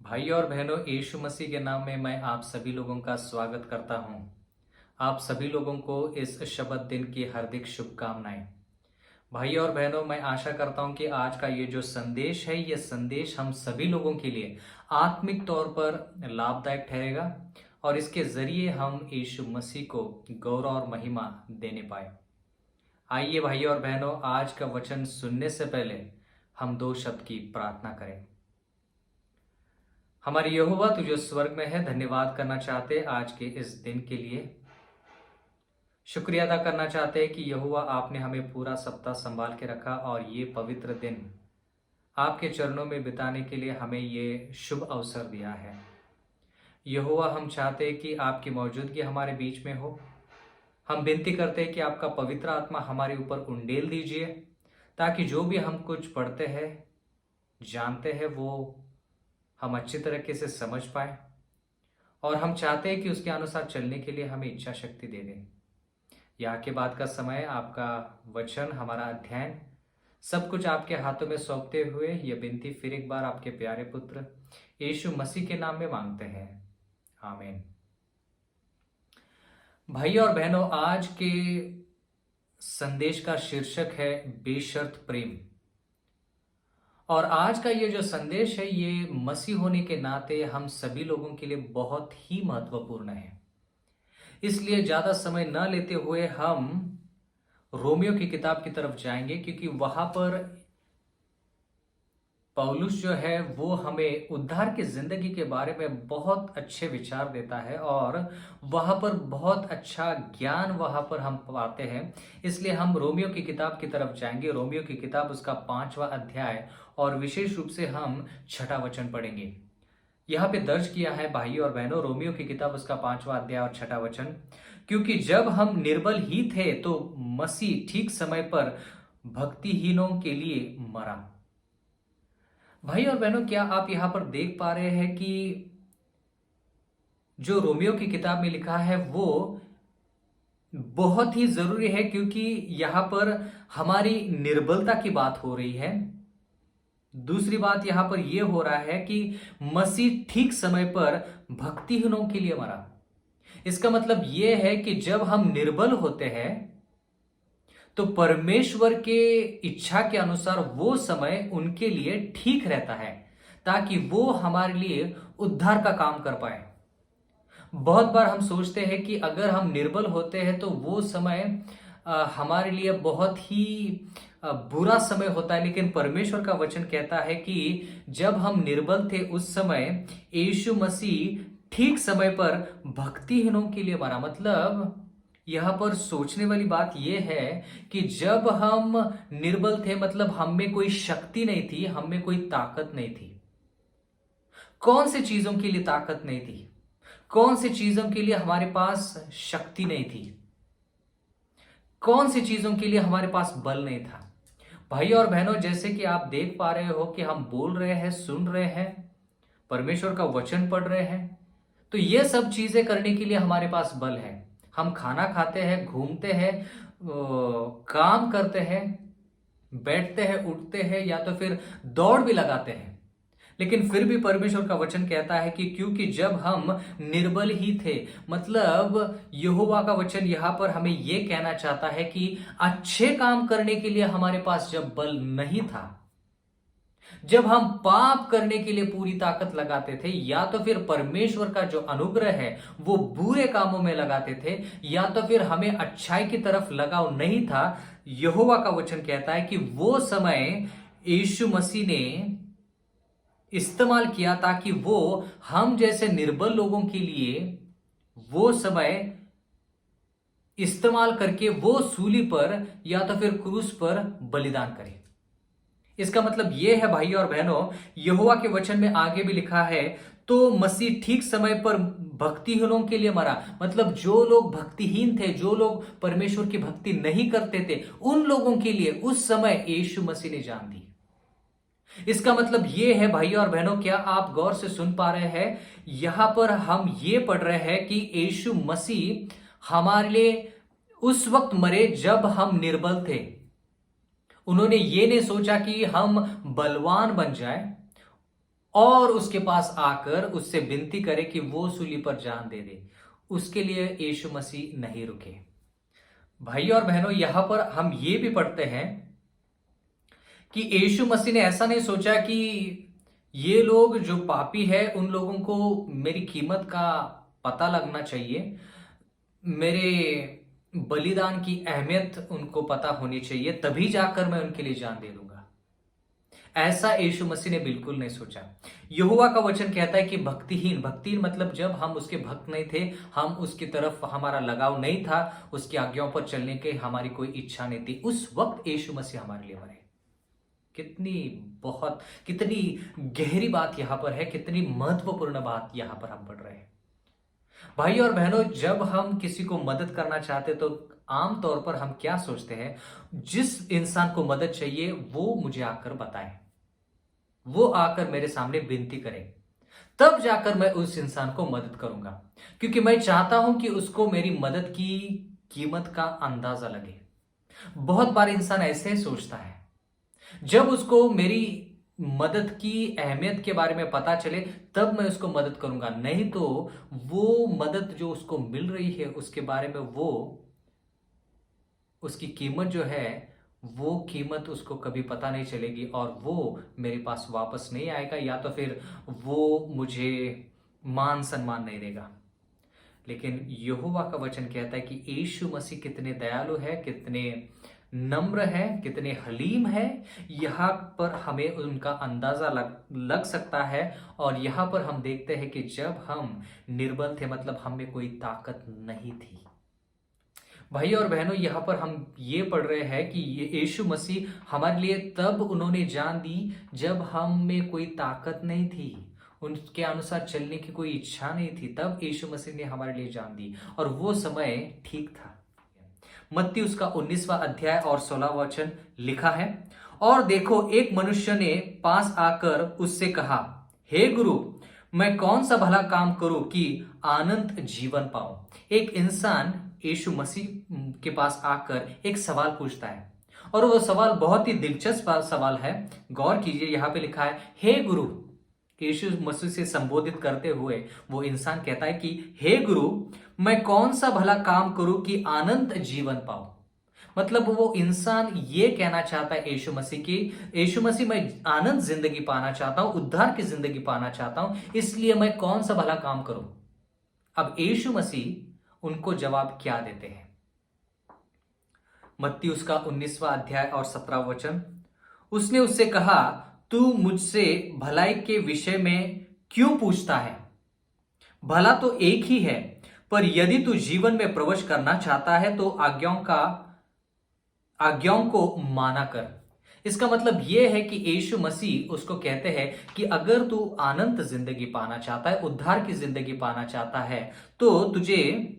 भाई और बहनों, यीशु मसीह के नाम में मैं आप सभी लोगों का स्वागत करता हूं। आप सभी लोगों को इस शबत दिन की हार्दिक शुभकामनाएं। भाई और बहनों, मैं आशा करता हूं कि आज का ये जो संदेश है, ये संदेश हम सभी लोगों के लिए आत्मिक तौर पर लाभदायक ठहरेगा और इसके जरिए हम यीशु मसीह को गौरव और महिमा देने पाए। आइए भाई और बहनों, आज का वचन सुनने से पहले हम दो शब्द की प्रार्थना करें। हमारे यहोवा तू जो स्वर्ग में है, धन्यवाद करना चाहते आज के इस दिन के लिए। शुक्रिया अदा करना चाहते हैं कि यहोवा आपने हमें पूरा सप्ताह संभाल के रखा और ये पवित्र दिन आपके चरणों में बिताने के लिए हमें ये शुभ अवसर दिया है। यहोवा, हम चाहते हैं कि आपकी मौजूदगी हमारे बीच में हो। हम विनती करते हैं कि आपका पवित्र आत्मा हमारे ऊपर उंडेल दीजिए, ताकि जो भी हम कुछ पढ़ते हैं, जानते हैं, वो हम अच्छी तरीके से समझ पाए। और हम चाहते हैं कि उसके अनुसार चलने के लिए हमें इच्छा शक्ति दे दें। यहाँ के बाद का समय, आपका वचन, हमारा अध्ययन, सब कुछ आपके हाथों में सौंपते हुए यह विनती फिर एक बार आपके प्यारे पुत्र यीशु मसीह के नाम में मांगते हैं, आमीन। भाई और बहनों, आज के संदेश का शीर्षक है बेशर्त प्रेम। और आज का ये जो संदेश है, ये मसीह होने के नाते हम सभी लोगों के लिए बहुत ही महत्वपूर्ण है। इसलिए ज्यादा समय न लेते हुए हम रोमियो की किताब की तरफ जाएंगे, क्योंकि वहां पर पौलुस जो है वो हमें उद्धार की जिंदगी के बारे में बहुत अच्छे विचार देता है और वहां पर बहुत अच्छा ज्ञान वहां पर हम पाते हैं। इसलिए हम रोमियो की किताब की तरफ जाएंगे। रोमियो की किताब, उसका 5वां अध्याय, और विशेष रूप से हम 6ठा वचन पढ़ेंगे। यहाँ पे दर्ज किया है भाई और बहनों, रोमियो की किताब, उसका 5वां अध्याय और 6ठा वचन। क्योंकि जब हम निर्बल ही थे तो मसीह ठीक समय पर भक्तिहीनों के लिए मरा। भाई और बहनों, क्या आप यहां पर देख पा रहे हैं कि जो रोमियो की किताब में लिखा है वो बहुत ही जरूरी है, क्योंकि यहां पर हमारी निर्बलता की बात हो रही है। दूसरी बात यहां पर यह हो रहा है कि मसीह ठीक समय पर भक्तिहीनों के लिए मरा। इसका मतलब यह है कि जब हम निर्बल होते हैं तो परमेश्वर के इच्छा के अनुसार वो समय उनके लिए ठीक रहता है, ताकि वो हमारे लिए उद्धार का काम कर पाए। बहुत बार हम सोचते हैं कि अगर हम निर्बल होते हैं तो वो समय हमारे लिए बहुत ही बुरा समय होता है, लेकिन परमेश्वर का वचन कहता है कि जब हम निर्बल थे उस समय यीशु मसीह ठीक समय पर भक्तिहीनों के लिए मरा। मतलब यहां पर सोचने वाली बात यह है कि जब हम निर्बल थे, मतलब हम में कोई शक्ति नहीं थी, हम में कोई ताकत नहीं थी। कौन सी चीजों के लिए ताकत नहीं थी? कौन सी चीजों के लिए हमारे पास शक्ति नहीं थी? कौन सी चीजों के लिए हमारे पास बल नहीं था? भाई और बहनों, जैसे कि आप देख पा रहे हो कि हम बोल रहे हैं, सुन रहे हैं, परमेश्वर का वचन पढ़ रहे हैं, तो ये सब चीजें करने के लिए हमारे पास बल है। हम खाना खाते हैं, घूमते हैं, काम करते हैं, बैठते हैं, उठते हैं, या तो फिर दौड़ भी लगाते हैं। लेकिन फिर भी परमेश्वर का वचन कहता है कि क्योंकि जब हम निर्बल ही थे, मतलब यहोवा का वचन यहां पर हमें यह कहना चाहता है कि अच्छे काम करने के लिए हमारे पास जब बल नहीं था, जब हम पाप करने के लिए पूरी ताकत लगाते थे, या तो फिर परमेश्वर का जो अनुग्रह है वो बुरे कामों में लगाते थे, या तो फिर हमें अच्छाई की तरफ लगाव नहीं था, यहोवा का वचन कहता है कि वो समय यीशु मसीह ने इस्तेमाल किया ताकि वो हम जैसे निर्बल लोगों के लिए वो समय इस्तेमाल करके वो सूली पर या तो फिर क्रूस पर बलिदान करे। इसका मतलब यह है भाई और बहनों, यहोवा के वचन में आगे भी लिखा है, तो मसीह ठीक समय पर भक्तिहीनों के लिए मरा। मतलब जो लोग भक्तिहीन थे, जो लोग परमेश्वर की भक्ति नहीं करते थे, उन लोगों के लिए उस समय यीशु मसीह ने जान दी। इसका मतलब यह है भाई और बहनों, क्या आप गौर से सुन पा रहे हैं? यहां पर हम ये पढ़ रहे हैं कि यीशु मसीह हमारे लिए उस वक्त मरे जब हम निर्बल थे। उन्होंने ये नहीं सोचा कि हम बलवान बन जाए, और उसके पास आकर उससे विनती करे कि वो सूली पर जान दे दे, उसके लिए यीशु मसीह नहीं रुके। भाई और बहनों, यहां पर हम ये भी पढ़ते हैं कि यीशु मसीह ने ऐसा नहीं सोचा कि ये लोग जो पापी है उन लोगों को मेरी कीमत का पता लगना चाहिए, मेरे बलिदान की अहमियत उनको पता होनी चाहिए, तभी जाकर मैं उनके लिए जान दे दूंगा। ऐसा यीशु मसीह ने बिल्कुल नहीं सोचा। यहोवा का वचन कहता है कि भक्तिहीन मतलब जब हम उसके भक्त नहीं थे, हम उसकी तरफ हमारा लगाव नहीं था, उसकी आज्ञाओं पर चलने की हमारी कोई इच्छा नहीं थी, उस वक्त यीशु मसीह हमारे लिए मरे। कितनी गहरी बात यहां पर है, कितनी महत्वपूर्ण बात यहां पर हम पढ़ रहे हैं। भाई और बहनों, जब हम किसी को मदद करना चाहते तो आमतौर पर हम क्या सोचते हैं, जिस इंसान को मदद चाहिए वो मुझे आकर बताए, वो आकर मेरे सामने विनती करे, तब जाकर मैं उस इंसान को मदद करूंगा, क्योंकि मैं चाहता हूं कि उसको मेरी मदद की कीमत का अंदाजा लगे। बहुत बार इंसान ऐसे ही सोचता है, जब उसको मेरी मदद की अहमियत के बारे में पता चले तब मैं उसको मदद करूंगा, नहीं तो वो मदद जो उसको मिल रही है उसके बारे में वो उसकी कीमत जो है वो कीमत उसको कभी पता नहीं चलेगी और वो मेरे पास वापस नहीं आएगा, या तो फिर वो मुझे मान सम्मान नहीं देगा। लेकिन यहोवा का वचन कहता है कि यीशु मसीह कितने दयालु है, कितने नम्र है, कितने हलीम है, यहाँ पर हमें उनका अंदाजा लग सकता है। और यहाँ पर हम देखते हैं कि जब हम निर्बल थे, मतलब हम में कोई ताकत नहीं थी। भाई और बहनों, यहाँ पर हम ये पढ़ रहे हैं कि ये यीशु मसीह हमारे लिए तब उन्होंने जान दी जब हम में कोई ताकत नहीं थी, उनके अनुसार चलने की कोई इच्छा नहीं थी, तब यीशु मसीह ने हमारे लिए जान दी और वो समय ठीक था। मत्ती उसका 19वां अध्याय और 16वां वचन लिखा है, और देखो एक मनुष्य ने पास आकर उससे कहा, हे गुरु, मैं कौन सा भला काम करूं कि अनंत जीवन पाऊं। एक इंसान यीशु मसीह के पास आकर एक सवाल पूछता है, और वो सवाल बहुत ही दिलचस्प सवाल है। गौर कीजिए, यहां पे लिखा है, हे गुरु। यीशु मसीह से संबोधित करते हुए वो इंसान कहता है कि हे गुरु, मैं कौन सा भला काम करूं कि अनंत जीवन पाऊं। मतलब वो इंसान ये कहना चाहता है यीशु मसीह की, यीशु मसीह, मैं आनंद जिंदगी पाना चाहता हूं, उद्धार की जिंदगी पाना चाहता हूं, इसलिए मैं कौन सा भला काम करूं। अब यीशु मसीह उनको जवाब क्या देते हैं? मत्ती उसका 19वां अध्याय और 17वां वचन, उसने उससे कहा, तू मुझसे भलाई के विषय में क्यों पूछता है? भला तो एक ही है, पर यदि तू जीवन में प्रवेश करना चाहता है तो आज्ञाओं को माना कर। इसका मतलब यह है कि यीशु मसीह उसको कहते हैं कि अगर तू अनंत जिंदगी पाना चाहता है, उद्धार की जिंदगी पाना चाहता है, तो तुझे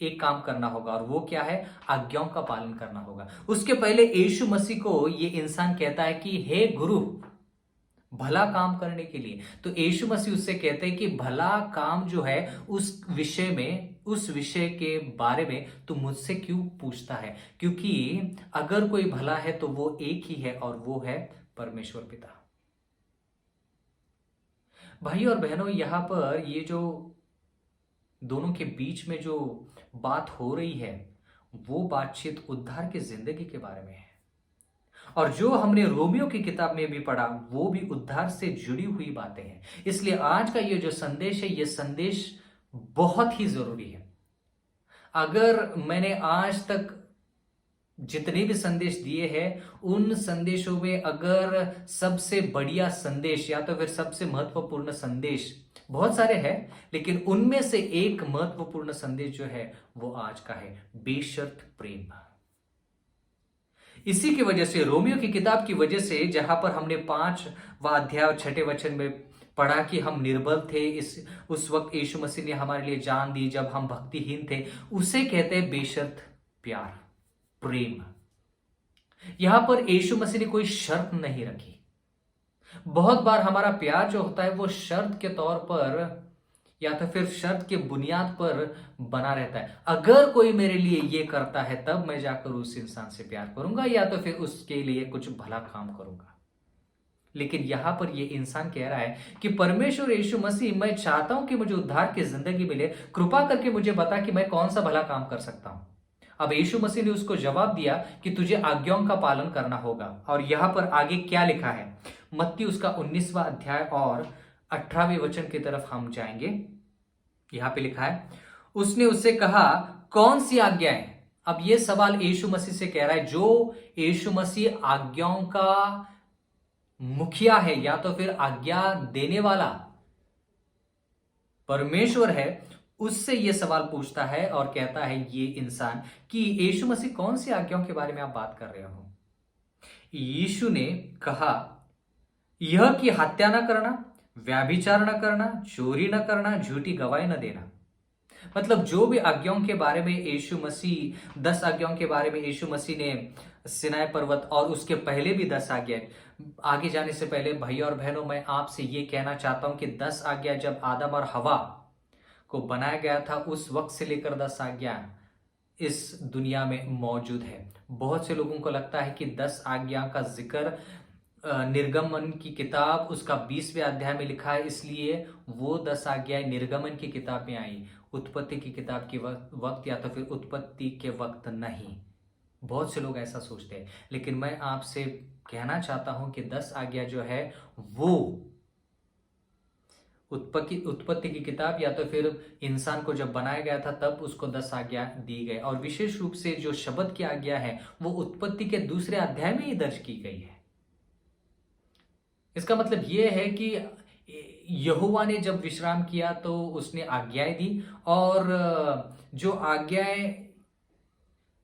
एक काम करना होगा, और वो क्या है? आज्ञाओं का पालन करना होगा। उसके पहले यीशु मसीह को ये इंसान कहता है कि हे गुरु, भला काम करने के लिए। तो यीशु मसीह उससे कहते हैं कि भला काम जो है उस विषय के बारे में तू मुझसे क्यों पूछता है? क्योंकि अगर कोई भला है तो वो एक ही है, और वो है परमेश्वर पिता। भाई और बहनों, यहां पर ये जो दोनों के बीच में जो बात हो रही है, वो बातचीत उद्धार की जिंदगी के बारे में है। और जो हमने रोमियो की किताब में भी पढ़ा, वो भी उद्धार से जुड़ी हुई बातें हैं। इसलिए आज का ये जो संदेश है, ये संदेश बहुत ही जरूरी है। अगर मैंने आज तक जितने भी संदेश दिए हैं, उन संदेशों में अगर सबसे बढ़िया संदेश या तो फिर सबसे महत्वपूर्ण संदेश, बहुत सारे हैं, लेकिन उनमें से एक महत्वपूर्ण संदेश जो है वो आज का है, बेशर्त प्रेम। इसी की वजह से, रोमियो की किताब की वजह से, जहां पर हमने 5वां अध्याय और 6ठे वचन में पढ़ा कि हम निर्बल थे, उस वक्त यीशु मसीह ने हमारे लिए जान दी जब हम भक्तिहीन थे, उसे कहते हैं बेशर्त प्यार, प्रेम। यहां पर यीशु मसीह ने कोई शर्त नहीं रखी। बहुत बार हमारा प्यार जो होता है वो शर्त के तौर पर या तो फिर शर्त के बुनियाद पर बना रहता है। अगर कोई मेरे लिए ये करता है तब मैं जाकर उस इंसान से प्यार करूंगा, या तो फिर उसके लिए कुछ भला काम करूंगा। लेकिन यहां पर ये इंसान कह रहा है कि परमेश्वर यीशु मसीह, मैं चाहता हूं कि मुझे उद्धार की जिंदगी मिले, कृपा करके मुझे बता कि मैं कौन सा भला काम कर सकता हूं। अब यीशु मसीह ने उसको जवाब दिया कि तुझे आज्ञाओं का पालन करना होगा। और यहां पर आगे क्या लिखा है, मत्ती उसका 19वां अध्याय और 18वें वचन की तरफ हम जाएंगे। यहां पे लिखा है, उसने उससे कहा, कौन सी आज्ञा है? अब यह सवाल यीशु मसीह से कह रहा है, जो यीशु मसीह आज्ञाओं का मुखिया है या तो फिर आज्ञा देने वाला परमेश्वर है, उससे यह सवाल पूछता है और कहता है ये इंसान कि यीशु मसीह कौन सी आज्ञाओं के बारे में आप बात कर रहे हो? यीशु ने कहा, यह कि हत्या न करना, व्यभिचार न करना, चोरी न करना, झूठी गवाही न देना। मतलब जो भी आज्ञाओं के बारे में यीशु मसीह, 10 आज्ञाओं के बारे में यीशु मसीह ने सिनाई पर्वत और उसके पहले भी 10 आज्ञा, आगे जाने से पहले भाई और बहनों, मैं आपसे ये कहना चाहता हूं कि 10 आज्ञा जब आदम और हवा को बनाया गया था, उस वक्त से लेकर 10 आज्ञा इस दुनिया में मौजूद है। बहुत से लोगों को लगता है कि 10 आज्ञा का जिक्र निर्गमन की किताब उसका 20वें अध्याय में लिखा है, इसलिए वो 10 आज्ञाएं निर्गमन की किताब में आई, उत्पत्ति की किताब के वक्त या तो फिर उत्पत्ति के वक्त नहीं। बहुत से लोग ऐसा सोचते हैं, लेकिन मैं आपसे कहना चाहता हूं कि 10 आज्ञा जो है वो उत्पत्ति की किताब या तो फिर इंसान को जब बनाया गया था तब उसको 10 आज्ञा दी गई, और विशेष रूप से जो शब्द की आज्ञा है वो उत्पत्ति के 2 अध्याय में ही दर्ज की गई है। इसका मतलब यह है कि यहोवा ने जब विश्राम किया तो उसने आज्ञाएं दी, और जो आज्ञाएं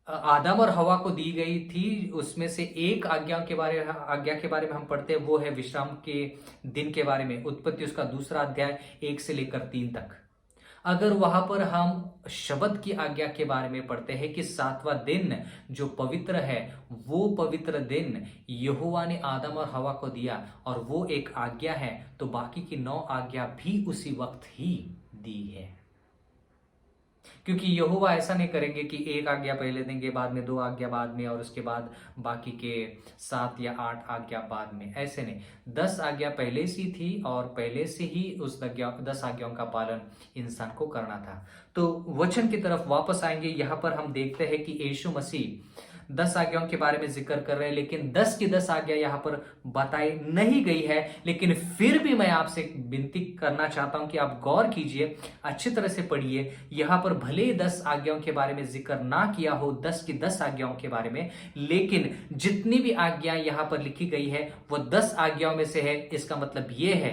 आदम और हवा को दी गई थी उसमें से एक आज्ञा के बारे में हम पढ़ते हैं, वो है विश्राम के दिन के बारे में, उत्पत्ति उसका 2 अध्याय 1 से लेकर 3 तक। अगर वहां पर हम शब्द की आज्ञा के बारे में पढ़ते हैं कि 7वां दिन जो पवित्र है, वो पवित्र दिन यहोवा ने आदम और हवा को दिया और वो एक आज्ञा है, तो बाकी की 9 आज्ञा भी उसी वक्त ही दी है। क्योंकि यहोवा ऐसा नहीं करेंगे कि एक आज्ञा पहले देंगे, बाद में 2 आज्ञा बाद में, और उसके बाद बाकी के 7 या 8 आज्ञा बाद में। ऐसे नहीं, 10 आज्ञा पहले से थी और पहले से ही उस 10 आज्ञाओं का पालन इंसान को करना था। तो वचन की तरफ वापस आएंगे। यहाँ पर हम देखते हैं कि यीशु मसीह 10 आज्ञाओं के बारे में जिक्र कर रहे हैं, लेकिन 10 की 10 आज्ञा यहाँ पर बताई नहीं गई है। लेकिन फिर भी मैं आपसे विनती करना चाहता हूं कि आप गौर कीजिए, अच्छी तरह से पढ़िए। यहाँ पर भले ही 10 आज्ञाओं के बारे में जिक्र ना किया हो, 10 की 10 आज्ञाओं के बारे में, लेकिन जितनी भी आज्ञा यहाँ पर लिखी गई है वो 10 आज्ञाओं में से है। इसका मतलब यह है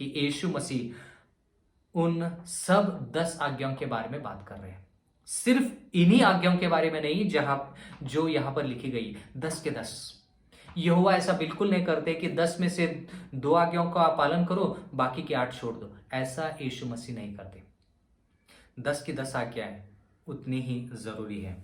कि यीशु मसीह उन सब 10 आज्ञाओं के बारे में बात कर रहे हैं, सिर्फ इन्हीं आज्ञाओं के बारे में नहीं जो यहां पर लिखी गई 10 के 10। यहोवा ऐसा बिल्कुल नहीं करते कि 10 में से 2 आज्ञाओं का पालन करो, बाकी के 8 छोड़ दो। ऐसा यीशु मसीह नहीं करते। 10 की 10 आज्ञाएं उतनी ही जरूरी है।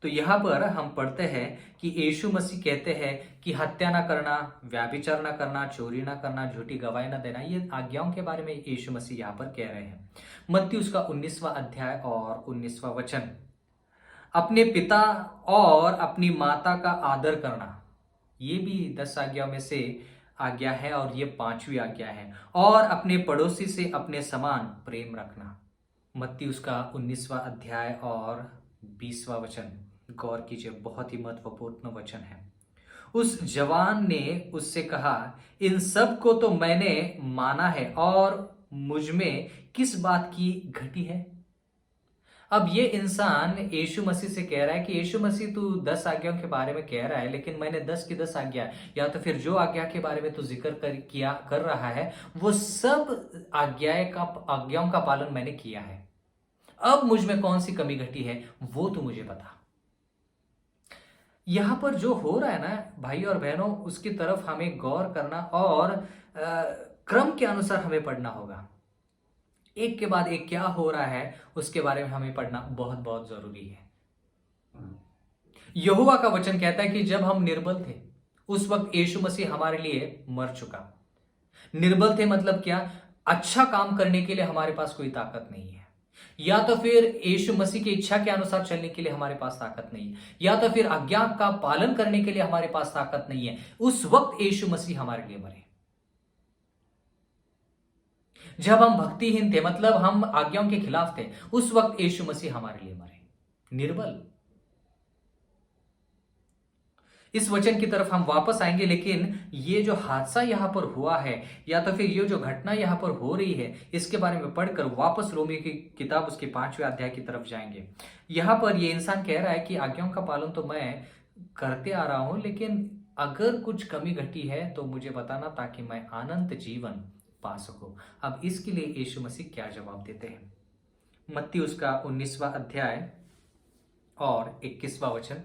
तो यहां पर हम पढ़ते हैं कि यीशु मसीह कहते हैं कि हत्या ना करना, व्यभिचार ना करना, चोरी ना करना, झूठी गवाही ना देना। ये आज्ञाओं के बारे में यीशु मसीह यहां पर कह रहे हैं। मत्ती उसका 19वां अध्याय और 19वां वचन, अपने पिता और अपनी माता का आदर करना, ये भी 10 आज्ञाओं में से आज्ञा है और ये 5वीं आज्ञा है। और अपने पड़ोसी से अपने समान प्रेम रखना। मत्ती उसका 19वां अध्याय और 20वां वचन, गौर कीजिए, बहुत ही महत्वपूर्ण वचन है। उस जवान ने उससे कहा, इन सब को तो मैंने माना है और मुझ में किस बात की घटी है? अब ये इंसान यीशु मसीह से कह रहा है कि यीशु मसीह तू 10 आज्ञाओं के बारे में कह रहा है, लेकिन मैंने 10 की 10 आज्ञा या तो फिर जो आज्ञा के बारे में तू जिक्र कर रहा है वो सब आज्ञाओं का पालन मैंने किया है। अब मुझ में कौन सी कमी घटी है वो तू मुझे बता। यहां पर जो हो रहा है ना भाई और बहनों, उसकी तरफ हमें गौर करना और क्रम के अनुसार हमें पढ़ना होगा। एक के बाद एक क्या हो रहा है उसके बारे में हमें पढ़ना बहुत बहुत जरूरी है। यहोवा का वचन कहता है कि जब हम निर्बल थे उस वक्त यीशु मसीह हमारे लिए मर चुका। निर्बल थे मतलब क्या? अच्छा काम करने के लिए हमारे पास कोई ताकत नहीं है, या तो फिर यीशु मसीह की इच्छा के अनुसार चलने के लिए हमारे पास ताकत नहीं है, या तो फिर आज्ञा का पालन करने के लिए हमारे पास ताकत नहीं है। उस वक्त यीशु मसीह हमारे लिए मरे। जब हम भक्तिहीन थे, मतलब हम आज्ञाओं के खिलाफ थे, उस वक्त यीशु मसीह हमारे लिए मरे, निर्बल। इस वचन की तरफ हम वापस आएंगे, लेकिन ये जो हादसा यहां पर हुआ है, या तो फिर ये जो घटना यहां पर हो रही है, इसके बारे में पढ़कर वापस रोमी की किताब उसके 5वें अध्याय की तरफ जाएंगे। यहां पर ये इंसान कह रहा है कि आज्ञाओं का पालन तो मैं करते आ रहा हूं, लेकिन अगर कुछ कमी घटी है तो मुझे बताना, ताकि मैं अनंत जीवन पा सकूं। अब इसके लिए यीशु मसीह क्या जवाब देते हैं? मत्ती उसका 19वां अध्याय और 21वां वचन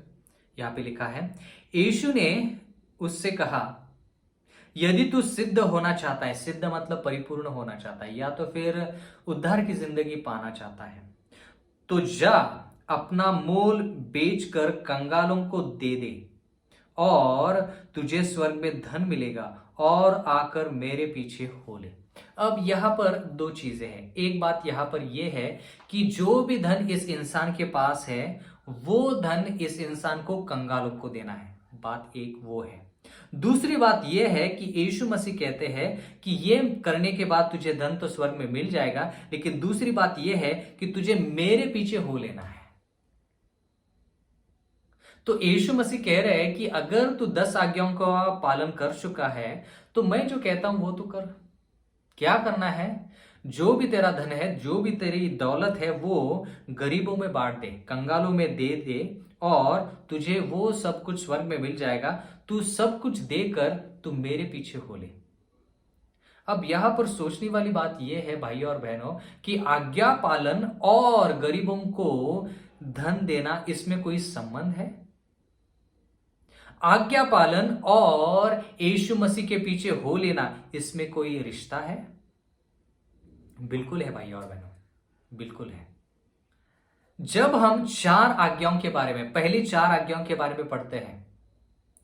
यहां पे लिखा है। यीशु ने उससे कहा, यदि तू सिद्ध होना चाहता है, सिद्ध मतलब परिपूर्ण होना चाहता है, या तो फिर उद्धार की जिंदगी पाना चाहता है, तो जा अपना मोल बेचकर कंगालों को दे दे, और तुझे स्वर्ग में धन मिलेगा, और आकर मेरे पीछे हो ले। अब यहां पर दो चीजें हैं। एक बात यहां पर यह है कि जो भी धन इस इंसान के पास है, वो धन इस इंसान को कंगालों को देना है। बात एक वो है। दूसरी बात यह है कि यीशु मसीह कहते हैं कि ये करने के बाद तुझे धन तो स्वर्ग में मिल जाएगा, लेकिन दूसरी बात यह है कि तुझे मेरे पीछे हो लेना है। तो यीशु मसीह कह रहे हैं कि अगर तू 10 आज्ञाओं का पालन कर चुका है, तो मैं जो कहता हूं वो तू कर। क्या करना है? जो भी तेरा धन है, जो भी तेरी दौलत है, वो गरीबों में बांट दे, कंगालों में दे दे, और तुझे वो सब कुछ स्वर्ग में मिल जाएगा। तू सब कुछ देकर तू मेरे पीछे हो ले। अब यहां पर सोचने वाली बात यह है भाई और बहनों, कि आज्ञा पालन और गरीबों को धन देना, इसमें कोई संबंध है? आज्ञा पालन और यीशु मसीह के पीछे हो लेना, इसमें कोई रिश्ता है? बिल्कुल है भाई और बहनों, बिल्कुल है। जब हम 4 आज्ञाओं के बारे में, पहली 4 आज्ञाओं के बारे में पढ़ते हैं,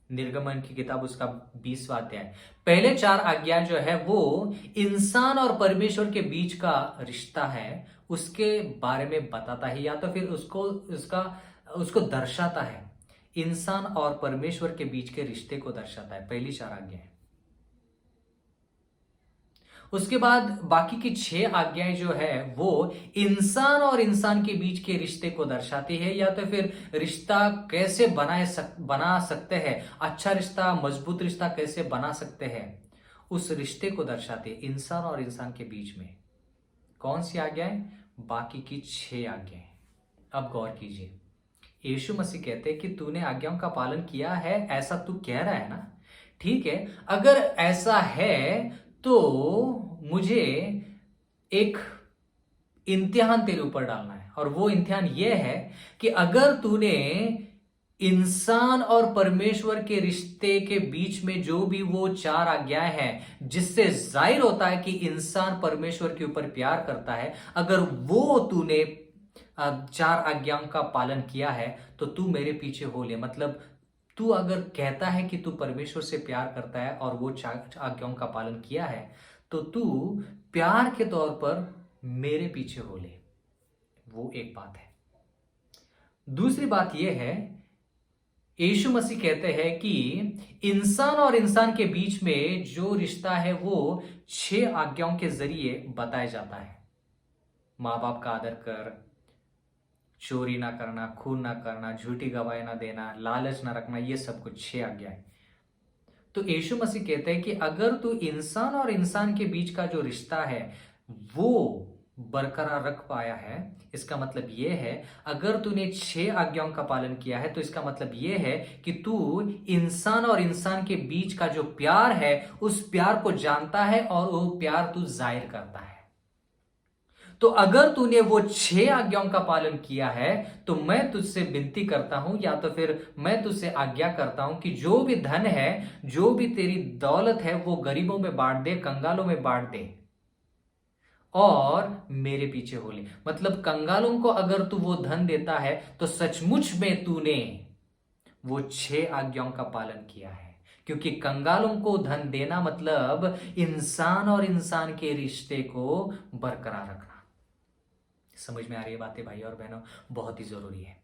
निर्गमन की किताब उसका 20वां अध्याय, पहले 4 आज्ञाएं जो है वो इंसान और परमेश्वर के बीच का रिश्ता है, उसके बारे में बताता है, या तो फिर उसको दर्शाता है। इंसान और परमेश्वर के बीच के रिश्ते को दर्शाता है पहली 4 आज्ञाएं। उसके बाद बाकी की 6 आज्ञाएं जो है वो इंसान और इंसान के बीच के रिश्ते को दर्शाती है, या तो फिर रिश्ता कैसे बना सकते हैं, अच्छा रिश्ता, मजबूत रिश्ता कैसे बना सकते हैं, उस रिश्ते को दर्शाती है इंसान और इंसान के बीच में। कौन सी आज्ञाएं? बाकी की 6 आज्ञाएं। अब गौर कीजिए, यीशु मसीह कहते हैं कि तूने आज्ञाओं का पालन किया है, ऐसा तू कह रहा है ना? ठीक है, अगर ऐसा है तो मुझे एक इम्तिहान तेरे ऊपर डालना है, और वो इम्तिहान ये है कि अगर तूने इंसान और परमेश्वर के रिश्ते के बीच में जो भी वो 4 आज्ञाएं हैं, जिससे जाहिर होता है कि इंसान परमेश्वर के ऊपर प्यार करता है, अगर वो तूने 4 आज्ञाओं का पालन किया है, तो तू मेरे पीछे हो ले। मतलब तू अगर कहता है कि तू परमेश्वर से प्यार करता है और वो 4 आज्ञाओं का पालन किया है, तो तू प्यार के तौर पर मेरे पीछे हो ले। वो एक बात है। दूसरी बात यह है, यीशु मसीह कहते हैं कि इंसान और इंसान के बीच में जो रिश्ता है वो 6 आज्ञाओं के जरिए बताया जाता है। माँ बाप का आदर कर, चोरी ना करना, खून ना करना, झूठी गवाही ना देना, लालच ना रखना, ये सब कुछ 6 आज्ञाएं। तो यीशु मसीह कहते हैं कि अगर तू इंसान और इंसान के बीच का जो रिश्ता है वो बरकरार रख पाया है, इसका मतलब यह है, अगर तूने 6 आज्ञाओं का पालन किया है, तो इसका मतलब यह है कि तू इंसान और इंसान के बीच का जो प्यार है, उस प्यार को जानता है और वो प्यार तू जाहिर करता है। तो अगर तूने वो 6 आज्ञाओं का पालन किया है, तो मैं तुझसे विनती करता हूं, या तो फिर मैं तुझसे आज्ञा करता हूं कि जो भी धन है, जो भी तेरी दौलत है, वो गरीबों में बांट दे, कंगालों में बांट दे, और मेरे पीछे हो ले। मतलब कंगालों को अगर तू वो धन देता है, तो सचमुच में तूने वो 6 आज्ञाओं का पालन किया है। क्योंकि कंगालों को धन देना मतलब इंसान और इंसान के रिश्ते को बरकरार रखना। समझ में आ रही है बातें भाई और बहनों? बहुत ही जरूरी है।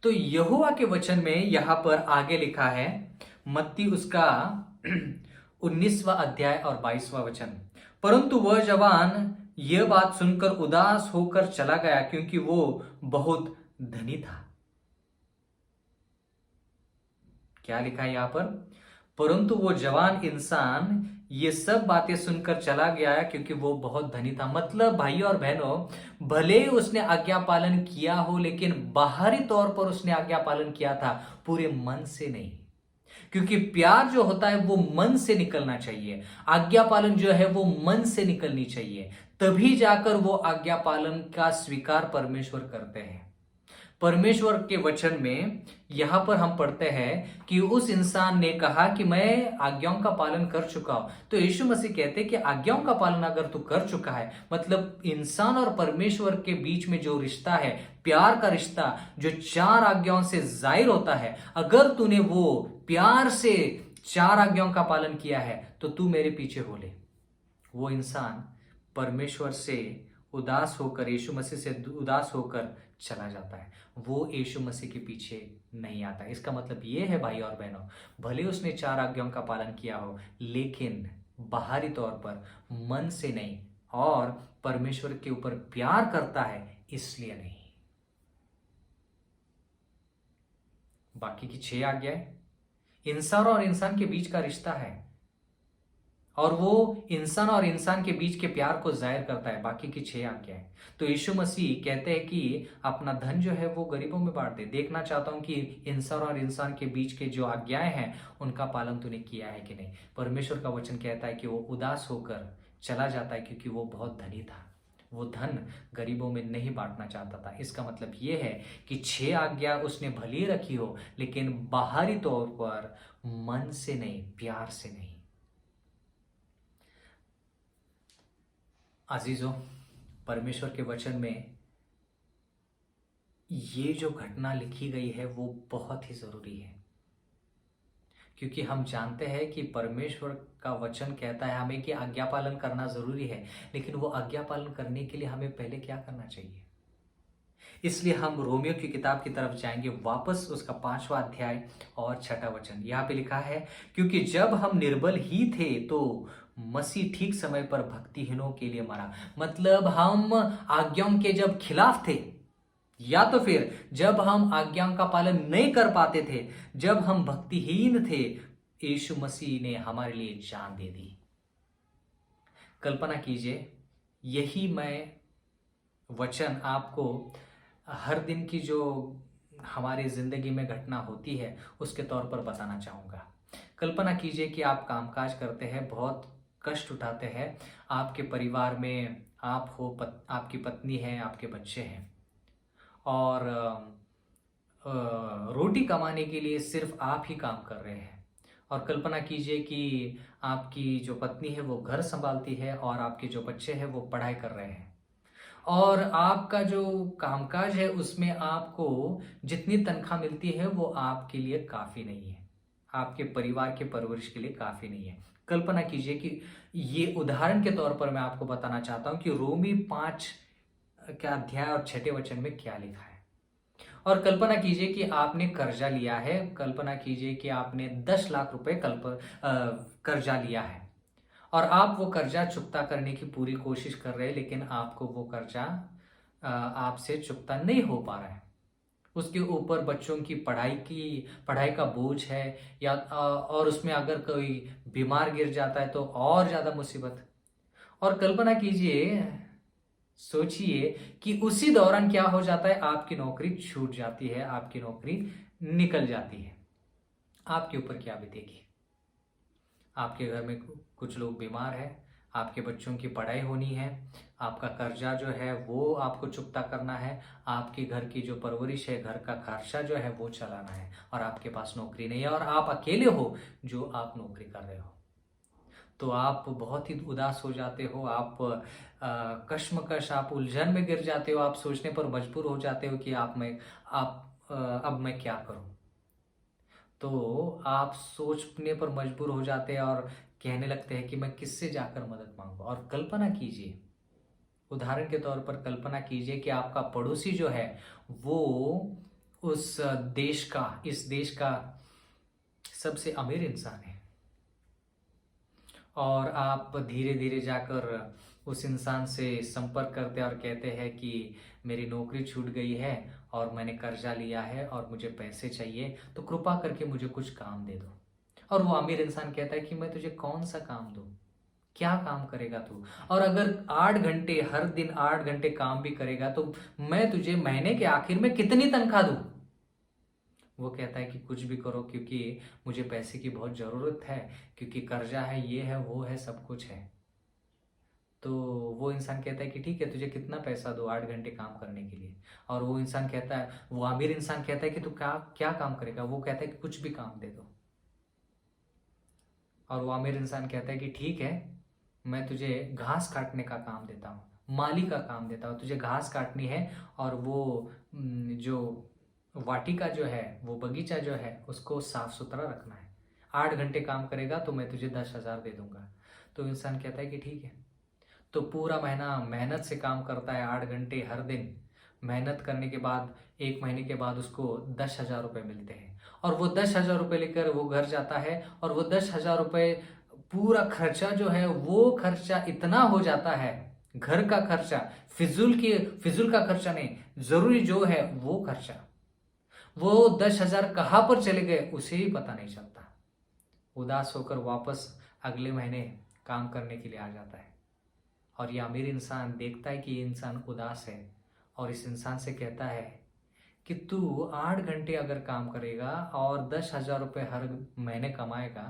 तो यहोवा के वचन में यहां पर आगे लिखा है, मत्ती उसका 19वां अध्याय और 22वां वचन। परंतु वह जवान यह बात सुनकर उदास होकर चला गया, क्योंकि वो बहुत धनी था। क्या लिखा है यहां पर? परंतु वो जवान इंसान ये सब बातें सुनकर चला गया क्योंकि वो बहुत धनी था। मतलब भाइयों और बहनों, भले ही उसने आज्ञा पालन किया हो, लेकिन बाहरी तौर पर उसने आज्ञा पालन किया था, पूरे मन से नहीं। क्योंकि प्यार जो होता है वो मन से निकलना चाहिए, आज्ञा पालन जो है वो मन से निकलनी चाहिए, तभी जाकर वो आज्ञा पालन का स्वीकार परमेश्वर करते हैं। परमेश्वर के वचन में यहां पर हम पढ़ते हैं कि उस इंसान ने कहा कि मैं आज्ञाओं का पालन कर चुका हूं। तो यीशु मसीह कहते हैं कि आज्ञाओं का पालन अगर तू कर चुका है, मतलब इंसान और परमेश्वर के बीच में जो रिश्ता है, प्यार का रिश्ता जो 4 आज्ञाओं से जाहिर होता है, अगर तूने वो प्यार से 4 आज्ञाओं का पालन किया है तो तू मेरे पीछे हो ले। वो इंसान परमेश्वर से उदास होकर, यीशु मसीह से उदास होकर चला जाता है, वो यीशु मसीह के पीछे नहीं आता। इसका मतलब ये है भाई और बहनों, भले उसने 4 आज्ञाओं का पालन किया हो, लेकिन बाहरी तौर पर मन से नहीं, और परमेश्वर के ऊपर प्यार करता है इसलिए नहीं। बाकी की 6 आज्ञाएं इंसान और इंसान के बीच का रिश्ता है, और वो इंसान और इंसान के बीच के प्यार को जाहिर करता है। बाकी की 6 आज्ञाएं। तो यीशु मसीह कहते हैं कि अपना धन जो है वो गरीबों में बांट दे। देखना चाहता हूं कि इंसान और इंसान के बीच के जो आज्ञाएं हैं उनका पालन तूने किया है कि नहीं। परमेश्वर का वचन कहता है कि वो उदास होकर चला जाता है क्योंकि वो बहुत धनी था, वो धन गरीबों में नहीं बांटना चाहता था। इसका मतलब ये है कि 6 आज्ञा उसने भली रखी हो, लेकिन बाहरी तौर पर मन से नहीं, प्यार से नहीं। अजीजों, परमेश्वर के वचन में ये जो घटना लिखी गई है वो बहुत ही जरूरी है, क्योंकि हम जानते हैं कि परमेश्वर का वचन कहता है हमें कि आज्ञा पालन करना जरूरी है, लेकिन वो आज्ञा पालन करने के लिए हमें पहले क्या करना चाहिए। इसलिए हम रोमियो की किताब की तरफ जाएंगे वापस, उसका 5वां अध्याय और 6वां वचन। यहाँ पे लिखा है, क्योंकि जब हम निर्बल ही थे तो मसीह ठीक समय पर भक्तिहीनों के लिए मरा। मतलब हम आज्ञाओं के जब खिलाफ थे, या तो फिर जब हम आज्ञाओं का पालन नहीं कर पाते थे, जब हम भक्तिहीन थे, यीशु मसीह ने हमारे लिए जान दे दी। कल्पना कीजिए, यही मैं वचन आपको हर दिन की जो हमारी जिंदगी में घटना होती है उसके तौर पर बताना चाहूँगा। कल्पना कीजिए कि आप कामकाज करते हैं, बहुत कष्ट उठाते हैं, आपके परिवार में आप हो, आपकी पत्नी है, आपके बच्चे हैं, और रोटी कमाने के लिए सिर्फ आप ही काम कर रहे हैं। और कल्पना कीजिए कि आपकी जो पत्नी है वो घर संभालती है और आपके जो बच्चे हैं वो पढ़ाई कर रहे हैं, और आपका जो कामकाज है उसमें आपको जितनी तनख्वाह मिलती है वो आपके लिए काफ़ी नहीं है, आपके परिवार के परवरिश के लिए काफ़ी नहीं है। कल्पना कीजिए कि ये उदाहरण के तौर पर मैं आपको बताना चाहता हूं कि रोमी 5 का अध्याय और 6वें वचन में क्या लिखा है। और कल्पना कीजिए कि आपने कर्जा लिया है, कल्पना कीजिए कि आपने 10 लाख रुपए कर्जा लिया है, और आप वो कर्जा चुकता करने की पूरी कोशिश कर रहे हैं, लेकिन आपको वो कर्जा आपसे चुकता नहीं हो पा रहा है। उसके ऊपर बच्चों की पढ़ाई का बोझ है, या और उसमें अगर कोई बीमार गिर जाता है तो और ज़्यादा मुसीबत। और कल्पना कीजिए, सोचिए कि उसी दौरान क्या हो जाता है, आपकी नौकरी छूट जाती है, आपकी नौकरी निकल जाती है। आपके ऊपर क्या बीतेगी। आपके घर में कुछ लोग बीमार हैं, आपके बच्चों की पढ़ाई होनी है, आपका कर्जा जो है वो आपको चुकता करना है, आपके घर की जो परवरिश है, घर का खर्चा जो है वो चलाना है, और आपके पास नौकरी नहीं है, और आप अकेले हो जो आप नौकरी कर रहे हो। तो आप बहुत ही उदास हो जाते हो, आप कश्मकश, आप उलझन में गिर जाते हो, आप सोचने पर मजबूर हो जाते हो कि अब मैं क्या करूं। तो आप सोचने पर मजबूर हो जाते हैं और कहने लगते हैं कि मैं किससे जाकर मदद मांगू। और कल्पना कीजिए, उदाहरण के तौर पर कल्पना कीजिए कि आपका पड़ोसी जो है वो इस देश का सबसे अमीर इंसान है, और आप धीरे धीरे जाकर उस इंसान से संपर्क करते हैं और कहते हैं कि मेरी नौकरी छूट गई है और मैंने कर्जा लिया है और मुझे पैसे चाहिए, तो कृपा करके मुझे कुछ काम दे दो। और वो अमीर इंसान कहता है कि मैं तुझे कौन सा काम दूं, क्या काम करेगा तू, और अगर 8 घंटे हर दिन 8 घंटे काम भी करेगा तो मैं तुझे महीने के आखिर में कितनी तनख्वाह दूं। वो कहता है कि कुछ भी करो, क्योंकि मुझे पैसे की बहुत ज़रूरत है, क्योंकि कर्जा है, ये है, वो है, सब कुछ है। तो वो इंसान कहता है कि ठीक है, तुझे कितना पैसा दो 8 घंटे काम करने के लिए। और वो इंसान कहता है, वो आमिर इंसान कहता है कि तू क्या क्या काम करेगा। वो कहता है कि कुछ भी काम दे दो। और वो आमिर इंसान कहता है कि ठीक है, मैं तुझे घास काटने का काम देता हूँ, माली का काम देता हूँ, तुझे घास काटनी है और वो जो वाटिका जो है, वो बगीचा जो है, उसको साफ सुथरा रखना है। 8 घंटे काम करेगा तो मैं तुझे 10,000 दे दूंगा। तो इंसान कहता है कि ठीक है। तो पूरा महीना मेहनत से काम करता है, 8 घंटे हर दिन मेहनत करने के बाद 1 महीने के बाद उसको 10,000 रुपये मिलते हैं। और वो 10,000 रुपये लेकर वो घर जाता है, और वो 10,000 रुपये पूरा खर्चा जो है, वो खर्चा इतना हो जाता है, घर का खर्चा, फिजूल का खर्चा नहीं, जरूरी जो है वो खर्चा, वो 10,000 कहाँ पर चले गए उसे ही पता नहीं चलता। उदास होकर वापस अगले महीने काम करने के लिए आ जाता है। और ये अमीर इंसान देखता है कि ये इंसान उदास है, और इस इंसान से कहता है कि तू 8 घंटे अगर काम करेगा और 10,000 रुपये हर महीने कमाएगा,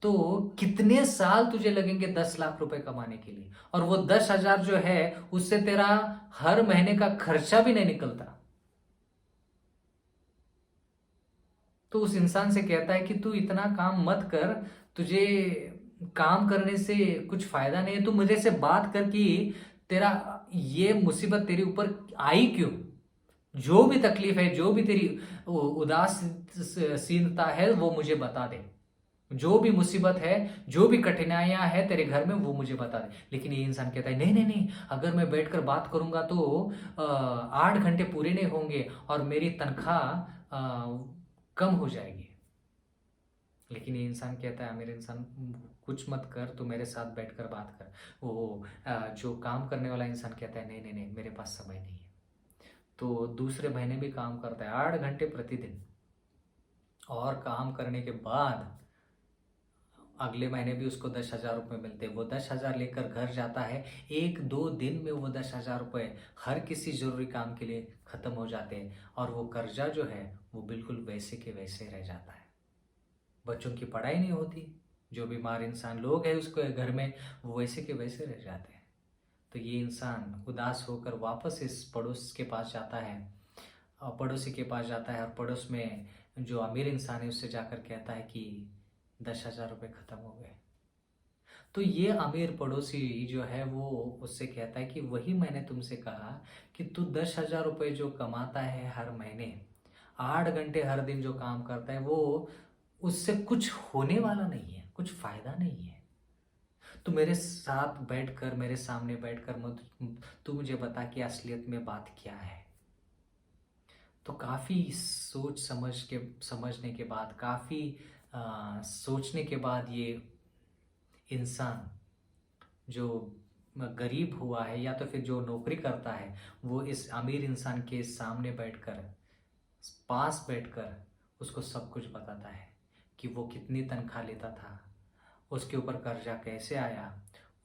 तो कितने साल तुझे लगेंगे 10 लाख रुपए कमाने के लिए। और वो 10,000 जो है, उससे तेरा हर महीने का खर्चा भी नहीं निकलता। तो उस इंसान से कहता है कि तू इतना काम मत कर, तुझे काम करने से कुछ फायदा नहीं है, तू मुझे से बात कर कि तेरा ये मुसीबत तेरे ऊपर आई क्यों, जो भी तकलीफ है, जो भी तेरी उदासीनता है, वो मुझे बता दे। जो भी मुसीबत है, जो भी कठिनाइयां है तेरे घर में, वो मुझे बता दे। लेकिन ये इंसान कहता है नहीं नहीं नहीं, अगर मैं बैठकर बात करूंगा तो 8 घंटे पूरे नहीं होंगे और मेरी तनख्वाह कम हो जाएगी। लेकिन ये इंसान कहता है, मेरे इंसान कुछ मत कर, तू मेरे साथ बैठकर बात कर। वो जो काम करने वाला इंसान कहता है नहीं नहीं नहीं, मेरे पास समय नहीं है। तो दूसरे महीने भी काम करता है 8 घंटे प्रतिदिन, और काम करने के बाद अगले महीने भी उसको 10,000 रुपये मिलते हैं। वो 10,000 लेकर घर जाता है। 1-2 दिन में वो 10,000 रुपये हर किसी जरूरी काम के लिए खत्म हो जाते हैं, और वो कर्जा जो है वो बिल्कुल वैसे के वैसे रह जाता है। बच्चों की पढ़ाई नहीं होती, जो बीमार इंसान लोग हैं उसको घर में, वो वैसे के वैसे रह जाते हैं। तो ये इंसान उदास होकर वापस इस पड़ोस के पास जाता है, और पड़ोसी के पास जाता है, और पड़ोस में जो अमीर इंसान है उससे जाकर कहता है कि 10,000 रुपये खत्म हो गए। तो ये अमीर पड़ोसी जो है वो उससे कहता है कि वही मैंने तुमसे कहा कि तू 10,000 रुपये जो कमाता है हर महीने, 8 घंटे हर दिन जो काम करता है, वो उससे कुछ होने वाला नहीं है, कुछ फायदा नहीं है। तू मेरे साथ बैठकर, मेरे सामने बैठकर तू मुझे बता कि असलियत में बात क्या है। तो काफ़ी सोच समझने के बाद, काफ़ी सोचने के बाद, ये इंसान जो गरीब हुआ है या तो फिर जो नौकरी करता है, वो इस अमीर इंसान के सामने बैठकर, पास बैठकर उसको सब कुछ बताता है कि वो कितनी तनख्वाह लेता था, उसके ऊपर कर्जा कैसे आया,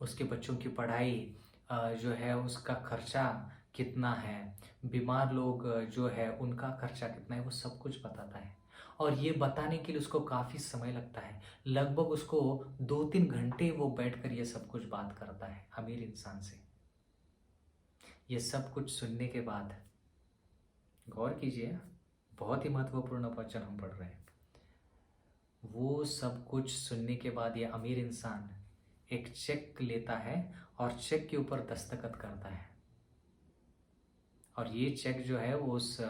उसके बच्चों की पढ़ाई जो है उसका खर्चा कितना है, बीमार लोग जो है उनका खर्चा कितना है, वो सब कुछ बताता है। और ये बताने के लिए उसको काफ़ी समय लगता है, लगभग उसको 2-3 घंटे वो बैठकर ये सब कुछ बात करता है अमीर इंसान से। ये सब कुछ सुनने के बाद, गौर कीजिए, बहुत ही महत्वपूर्ण वचन हम पढ़ रहे हैं। वो सब कुछ सुनने के बाद ये अमीर इंसान एक चेक लेता है और चेक के ऊपर दस्तखत करता है, और ये चेक जो है वो उस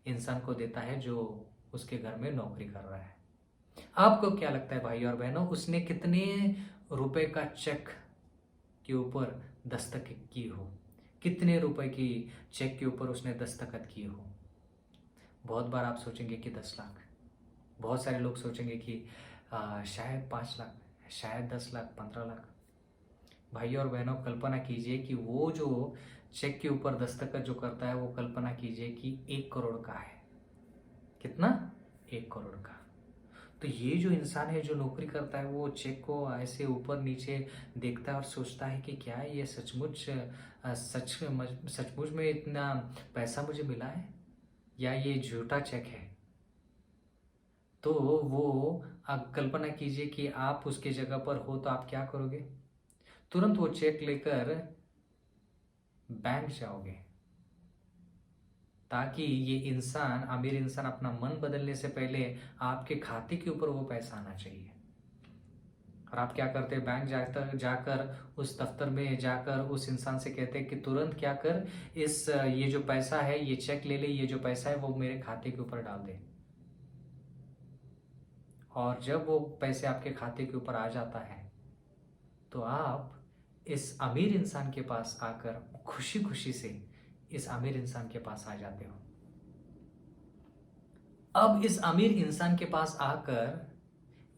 इंसान को देता है जो उसके घर में नौकरी कर रहा है। आपको क्या लगता है भाई और बहनों, उसने कितने रुपए का चेक के ऊपर दस्तखत की हो? कितने रुपए की चेक के ऊपर उसने दस्तखत की हो? बहुत बार आप सोचेंगे कि 10 लाख, बहुत सारे लोग सोचेंगे कि शायद 5 लाख, शायद 10 लाख, 15 लाख। भाई और बहनों, कल्पना कीजिए कि वो जो चेक के ऊपर दस्तखत जो करता है, वो कल्पना कीजिए कि 1 करोड़ का है। कितना? 1 करोड़ का। तो ये जो इंसान है जो नौकरी करता है, वो चेक को ऐसे ऊपर नीचे देखता है और सोचता है कि क्या ये सचमुच में इतना पैसा मुझे मिला है या ये झूठा चेक है। तो वो आप कल्पना कीजिए कि आप उसके जगह पर हो तो आप क्या करोगे? तुरंत वो चेक लेकर बैंक जाओगे, ताकि ये इंसान, अमीर इंसान, अपना मन बदलने से पहले आपके खाते के ऊपर वो पैसा आना चाहिए। और आप क्या करते हैं? बैंक जाकर उस दफ्तर में जाकर उस इंसान से कहते हैं कि तुरंत क्या कर, ये जो पैसा है, ये चेक ले ले, ये जो पैसा है वो मेरे खाते के ऊपर डाल दे। और जब वो पैसे आपके खाते के ऊपर आ जाता है तो आप इस अमीर इंसान के पास आकर खुशी खुशी से इस अमीर इंसान के पास आ जाते हो। अब इस अमीर इंसान के पास आकर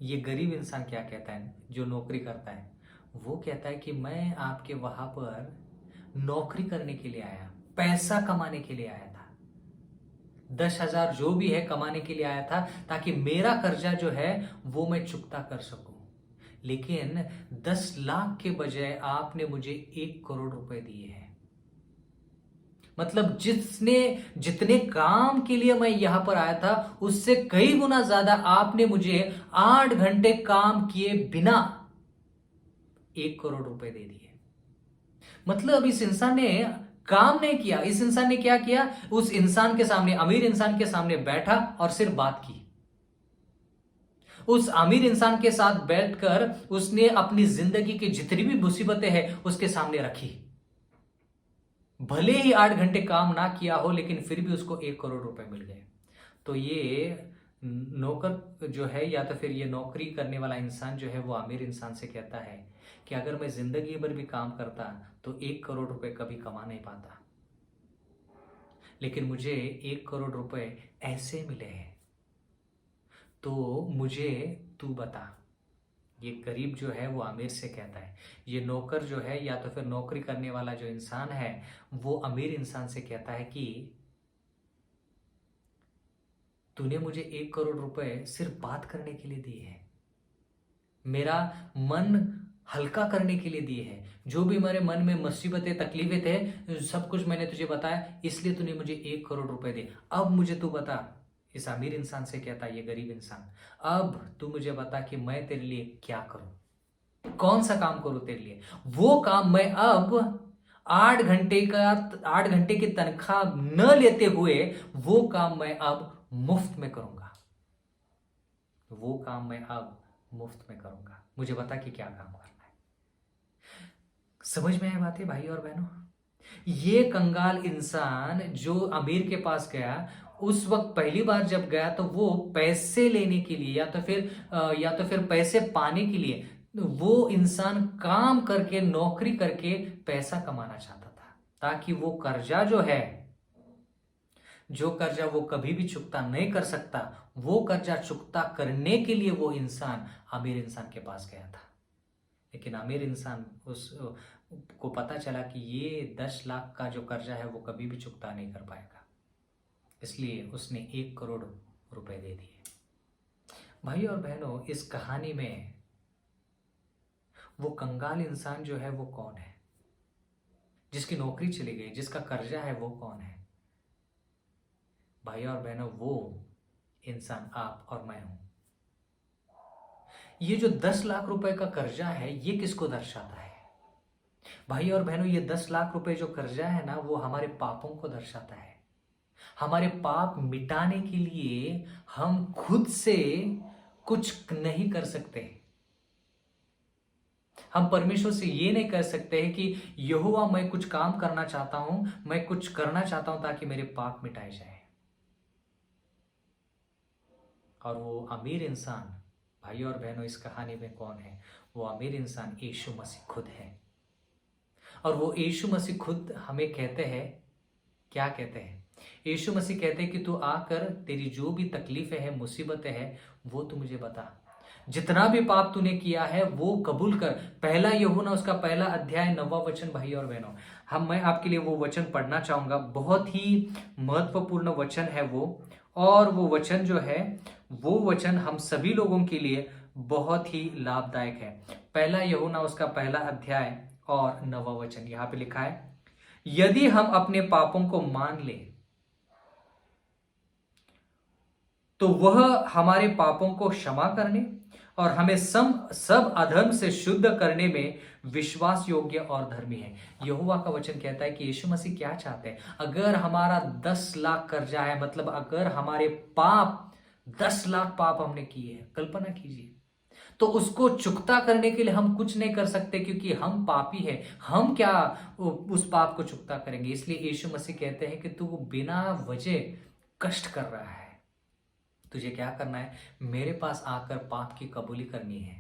ये गरीब इंसान क्या कहता है, जो नौकरी करता है? वो कहता है कि मैं आपके वहां पर नौकरी करने के लिए आया, पैसा कमाने के लिए आया था। 10,000 जो भी है कमाने के लिए आया था, ताकि मेरा कर्जा जो है वो मैं चुकता कर सकूं। लेकिन 10 लाख के बजाय आपने मुझे 1 करोड़ रुपए दिए हैं। मतलब जितने काम के लिए मैं यहां पर आया था, उससे कई गुना ज्यादा आपने मुझे 8 घंटे काम किए बिना 1 करोड़ रुपए दे दिए। मतलब इस इंसान ने काम नहीं किया। इस इंसान ने क्या किया? उस इंसान के सामने, अमीर इंसान के सामने बैठा और सिर्फ बात की। उस अमीर इंसान के साथ बैठकर उसने अपनी जिंदगी की जितनी भी मुसीबतें हैं उसके सामने रखी। भले ही 8 घंटे काम ना किया हो, लेकिन फिर भी उसको 1 करोड़ रुपए मिल गए। तो ये नौकर जो है, या तो फिर ये नौकरी करने वाला इंसान जो है, वो अमीर इंसान से कहता है कि अगर मैं जिंदगी भर भी काम करता तो 1 करोड़ रुपए कभी कमा नहीं पाता, लेकिन मुझे 1 करोड़ रुपए ऐसे मिले हैं। तो मुझे तू बता। ये गरीब जो है वो अमीर से कहता है। ये नौकर जो है, या तो फिर नौकरी करने वाला जो इंसान है, वो अमीर इंसान से कहता है कि तूने मुझे 1 करोड़ रुपए सिर्फ बात करने के लिए दिए हैं, मेरा मन हल्का करने के लिए दिए हैं। जो भी मेरे मन में मुसीबतें तकलीफें थे, सब कुछ मैंने तुझे बताया, इसलिए तूने मुझे 1 करोड़ रुपए दिए। अब मुझे तू बता। इस अमीर इंसान से कहता है ये गरीब इंसान, अब तू मुझे बता कि मैं तेरे लिए क्या करूं, कौन सा काम करूं तेरे लिए। वो काम मैं अब 8 घंटे की तनख्वाह न लेते हुए वो काम मैं अब मुफ्त में करूंगा। वो काम मैं अब मुफ्त में करूंगा। मुझे बता कि क्या काम करना है। समझ में आए बातें भाई और बहनों? ये कंगाल इंसान जो अमीर के पास गया, उस वक्त पहली बार जब गया तो वो पैसे लेने के लिए, या तो फिर पैसे पाने के लिए वो इंसान काम करके, नौकरी करके पैसा कमाना चाहता था, ताकि वो कर्जा जो है, जो कर्जा वो कभी भी चुकता नहीं कर सकता, वो कर्जा चुकता करने के लिए वो इंसान अमीर इंसान के पास गया था। लेकिन अमीर इंसान उस को पता चला कि ये 10 लाख का जो कर्जा है वो कभी भी चुकता नहीं कर पाएगा, इसलिए उसने 1 करोड़ रुपए दे दिए। भाई और बहनों, इस कहानी में वो कंगाल इंसान जो है वो कौन है? जिसकी नौकरी चली गई, जिसका कर्जा है, वो कौन है? भाई और बहनों, वो इंसान आप और मैं हूं। ये जो 10 लाख रुपए का कर्जा है, ये किसको दर्शाता है? भाई और बहनों, ये 10 लाख रुपए जो कर्जा है ना, वो हमारे पापों को दर्शाता है। हमारे पाप मिटाने के लिए हम खुद से कुछ नहीं कर सकते। हम परमेश्वर से ये नहीं कह सकते हैं कि यहोवा मैं कुछ काम करना चाहता हूं, मैं कुछ करना चाहता हूं ताकि मेरे पाप मिटाए जाए। और वो अमीर इंसान, भाई और बहनों, इस कहानी में कौन है? वो अमीर इंसान यीशु मसीह खुद है। और वो यीशु मसीह खुद हमें कहते हैं, क्या कहते हैं? यीशु मसीह कहते हैं कि तू आकर तेरी जो भी तकलीफें हैं, मुसीबतें हैं, वो तू मुझे बता। जितना भी पाप तूने किया है वो कबूल कर। पहला यूहन्ना उसका पहला अध्याय 9वां वचन। भाई और बहनों, मैं आपके लिए वो वचन पढ़ना चाहूंगा। बहुत ही महत्वपूर्ण वचन है वो, और वो वचन जो है, वो वचन हम सभी लोगों के लिए बहुत ही लाभदायक है। पहला यूहन्ना उसका पहला अध्याय और 9वां वचन, यहां पे लिखा है, यदि हम अपने पापों को मान लें तो वह हमारे पापों को क्षमा करने और हमें सब अधर्म से शुद्ध करने में विश्वास योग्य और धर्मी है। यहोवा का वचन कहता है कि यीशु मसीह क्या चाहते हैं। अगर हमारा 10 लाख कर्जा है, मतलब अगर हमारे पाप 10 लाख पाप हमने किए हैं, कल्पना कीजिए, तो उसको चुकता करने के लिए हम कुछ नहीं कर सकते, क्योंकि हम पापी हैं। हम क्या उस पाप को चुकता करेंगे। इसलिए यीशु मसीह कहते हैं कि तू बिना वजह कष्ट कर रहा है, तुझे क्या करना है, मेरे पास आकर पाप की कबूली करनी है,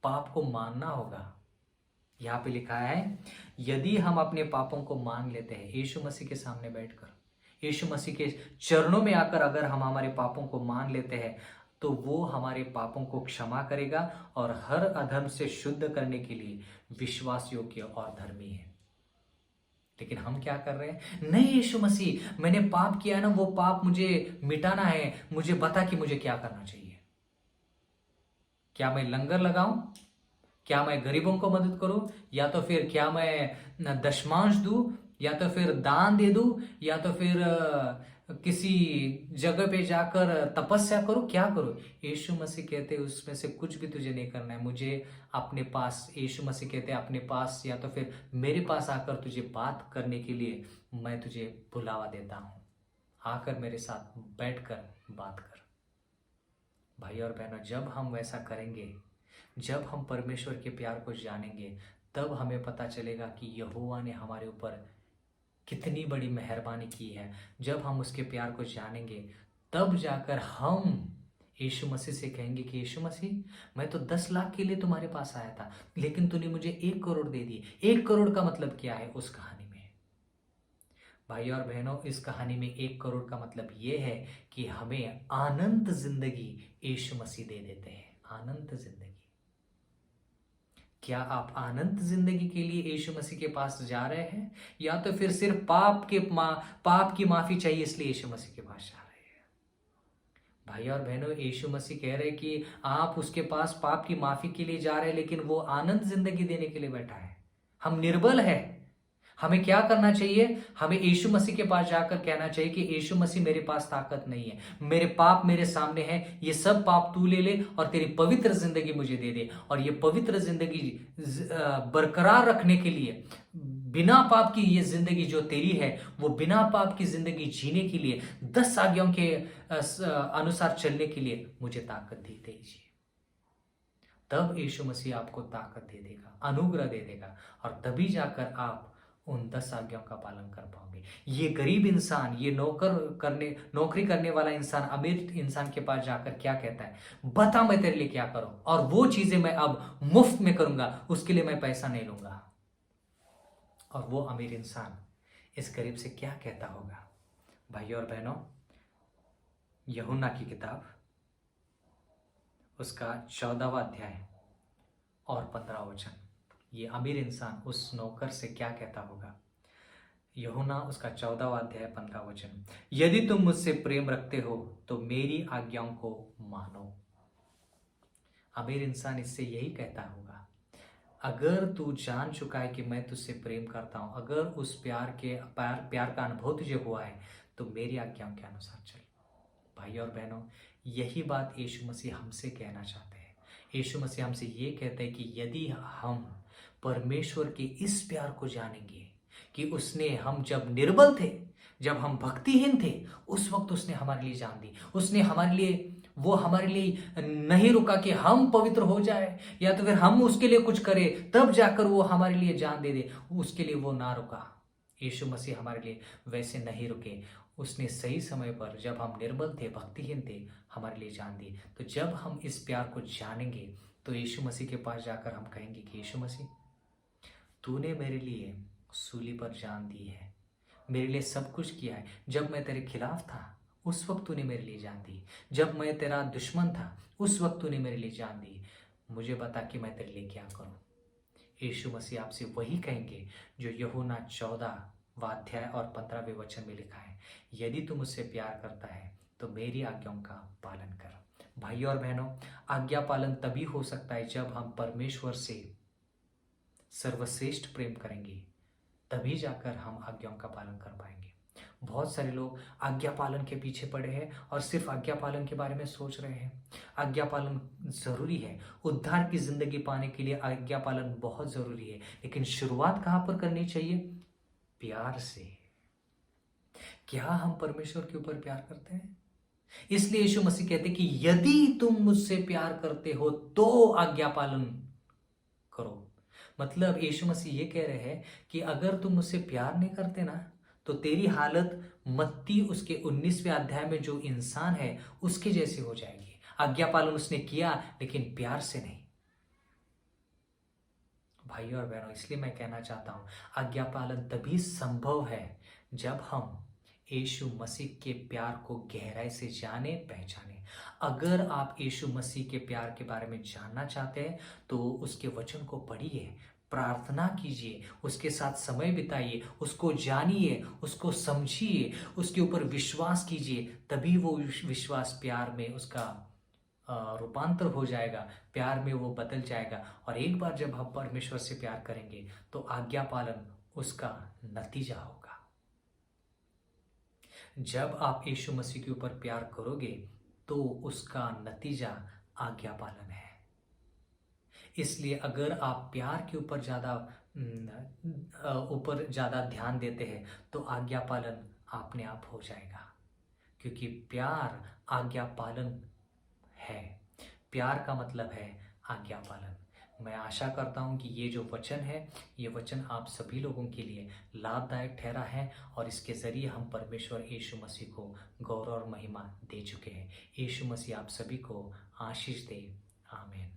पाप को मानना होगा। यहां पे लिखा है, यदि हम अपने पापों को मान लेते हैं, यीशु मसीह के सामने बैठकर, यीशु मसीह के चरणों में आकर अगर हम हमारे पापों को मान लेते हैं, तो वो हमारे पापों को क्षमा करेगा और हर अधर्म से शुद्ध करने के लिए विश्वास योग्य और धर्मी है। लेकिन हम क्या कर रहे हैं, नहीं यीशु मसीह, मैंने पाप किया ना, वो पाप मुझे मिटाना है, मुझे बता कि मुझे क्या करना चाहिए। क्या मैं लंगर लगाऊं, क्या मैं गरीबों को मदद करूं, या तो फिर क्या मैं दशमांश दूं, या तो फिर दान दे दूं, या तो फिर किसी जगह पे जाकर तपस्या करूं, क्या करूं। यीशु मसीह कहते हैं उसमें से कुछ भी तुझे नहीं करना है। मुझे अपने पास, यीशु मसीह कहते हैं अपने पास, या तो फिर मेरे पास आकर तुझे बात करने के लिए मैं तुझे बुलावा देता हूं। आकर मेरे साथ बैठकर बात कर। भाई और बहनों, जब हम वैसा करेंगे, जब हम परमेश्वर के प्यार को जानेंगे, तब हमें पता चलेगा कि यहोवा ने हमारे ऊपर कितनी बड़ी मेहरबानी की है। जब हम उसके प्यार को जानेंगे, तब जाकर हम यीशु मसीह से कहेंगे कि यीशु मसीह, मैं तो 10 लाख के लिए तुम्हारे पास आया था, लेकिन तूने मुझे 1 करोड़ दे दिए। 1 करोड़ का मतलब क्या है उस कहानी में? भाई और बहनों, इस कहानी में 1 करोड़ का मतलब यह है कि हमें अनंत जिंदगी यीशु मसीह दे देते हैं। अनंत जिंदगी। क्या आप अनंत जिंदगी के लिए यीशु मसीह के पास जा रहे हैं, या तो फिर सिर्फ पाप की माफी चाहिए इसलिए यीशु मसीह के पास जा रहे हैं? भाई और बहनों, यीशु मसीह कह रहे हैं कि आप उसके पास पाप की माफी के लिए जा रहे हैं, लेकिन वो अनंत जिंदगी देने के लिए बैठा है। हम निर्बल है। हमें क्या करना चाहिए? हमें यीशु मसीह के पास जाकर कहना चाहिए कि यीशु मसीह, मेरे पास ताकत नहीं है, मेरे पाप मेरे सामने है, ये सब पाप तू ले ले और तेरी पवित्र जिंदगी मुझे दे दे। और ये पवित्र जिंदगी बरकरार रखने के लिए, बिना पाप की ये जिंदगी जो तेरी है, वो बिना पाप की जिंदगी जीने के लिए, 10 आज्ञाओं के अनुसार चलने के लिए मुझे ताकत दे दीजिए। तब यीशु मसीह आपको ताकत दे देगा, अनुग्रह दे देगा, और तभी जाकर आप उन 10 आज्ञाओं का पालन कर पाओगे। ये गरीब इंसान, ये नौकरी करने वाला इंसान अमीर इंसान के पास जाकर क्या कहता है, बता मैं तेरे लिए क्या करूं, और वो चीजें मैं अब मुफ्त में करूंगा, उसके लिए मैं पैसा नहीं लूंगा। और वो अमीर इंसान इस गरीब से क्या कहता होगा? भाई और बहनों, यूहन्ना की किताब उसका 14वां अध्याय और 15वां वचन, ये अमीर इंसान उस नौकर से क्या कहता होगा? यूहन्ना उसका 14वां अध्याय 15वां वचन, यदि तुम मुझसे प्रेम रखते हो तो मेरी आज्ञाओं को मानो। अमीर इंसान इससे यही कहता होगा, अगर तू जान चुका है कि मैं तुझसे प्रेम करता हूं, अगर उस प्यार का अनुभव तुझे हुआ है, तो मेरी आज्ञाओं के अनुसार चल। भाई और बहनों, यही बात यीशु मसीह हमसे कहना चाहते हैं। यीशु मसीह हमसे ये कहते हैं कि यदि हम परमेश्वर के इस प्यार को जानेंगे कि उसने, हम जब निर्बल थे, जब हम भक्तिहीन थे, उस वक्त उसने हमारे लिए जान दी। उसने हमारे लिए, वो हमारे लिए नहीं रुका कि हम पवित्र हो जाए या तो फिर हम उसके लिए कुछ करें तब जाकर वो हमारे लिए जान दे दे। उसके लिए वो ना रुका। यीशु मसीह हमारे लिए वैसे नहीं रुके। उसने सही समय पर, जब हम निर्बल थे, भक्तिहीन थे, हमारे लिए जान दी। तो जब हम इस प्यार को जानेंगे, तो यीशु मसीह के पास जाकर हम कहेंगे कि यीशु मसीह, तूने मेरे लिए सूली पर जान दी है, मेरे लिए सब कुछ किया है। जब मैं तेरे खिलाफ था, उस वक्त तूने मेरे लिए जान दी। जब मैं तेरा दुश्मन था उस वक्त तूने मेरे लिए जान दी। मुझे बता कि मैं तेरे लिए क्या करूं। यीशु मसीह आपसे वही कहेंगे जो यूहन्ना 14वां अध्याय और 15वें वचन में लिखा है, यदि तू मुझसे प्यार करता है तो मेरी आज्ञाओं का पालन कर। भाई और बहनों, आज्ञा पालन तभी हो सकता है जब हम परमेश्वर से सर्वश्रेष्ठ प्रेम करेंगे, तभी जाकर हम आज्ञाओं का पालन कर पाएंगे। बहुत सारे लोग आज्ञा पालन के पीछे पड़े हैं और सिर्फ आज्ञा पालन के बारे में सोच रहे हैं। आज्ञा पालन जरूरी है, उद्धार की जिंदगी पाने के लिए आज्ञा पालन बहुत जरूरी है, लेकिन शुरुआत कहां पर करनी चाहिए? प्यार से। क्या हम परमेश्वर के ऊपर प्यार करते हैं? इसलिए यीशु मसीह कहते कि यदि तुम मुझसे प्यार करते हो तो आज्ञा पालन करो। मतलब यीशु मसीह ये कह रहे हैं कि अगर तुम मुझसे प्यार नहीं करते ना, तो तेरी हालत मत्ती उसके 19वें अध्याय में जो इंसान है उसके जैसी हो जाएगी। आज्ञा पालन उसने किया लेकिन प्यार से नहीं। भाई और बहनों, इसलिए मैं कहना चाहता हूं, आज्ञा पालन तभी संभव है जब हम यीशु मसीह के प्यार को गहराई से जाने पहचाने। अगर आप यीशु मसीह के प्यार के बारे में जानना चाहते हैं तो उसके वचन को पढ़िए, प्रार्थना कीजिए, उसके साथ समय बिताइए, उसको जानिए, उसको समझिए, उसके ऊपर विश्वास कीजिए। तभी वो विश्वास प्यार में उसका रूपांतर हो जाएगा, प्यार में वो बदल जाएगा। और एक बार जब हम परमेश्वर से प्यार करेंगे तो आज्ञा पालन उसका नतीजा होगा। जब आप यीशु मसीह के ऊपर प्यार करोगे तो उसका नतीजा आज्ञा पालन है। इसलिए अगर आप प्यार के ऊपर ज़्यादा ध्यान देते हैं तो आज्ञा पालन अपने आप हो जाएगा, क्योंकि प्यार आज्ञा पालन है। प्यार का मतलब है आज्ञा पालन। मैं आशा करता हूं कि ये जो वचन है, ये वचन आप सभी लोगों के लिए लाभदायक ठहरा है और इसके ज़रिए हम परमेश्वर यीशु मसीह को गौरव और महिमा दे चुके हैं। यीशु मसीह आप सभी को आशीष दे। आमीन।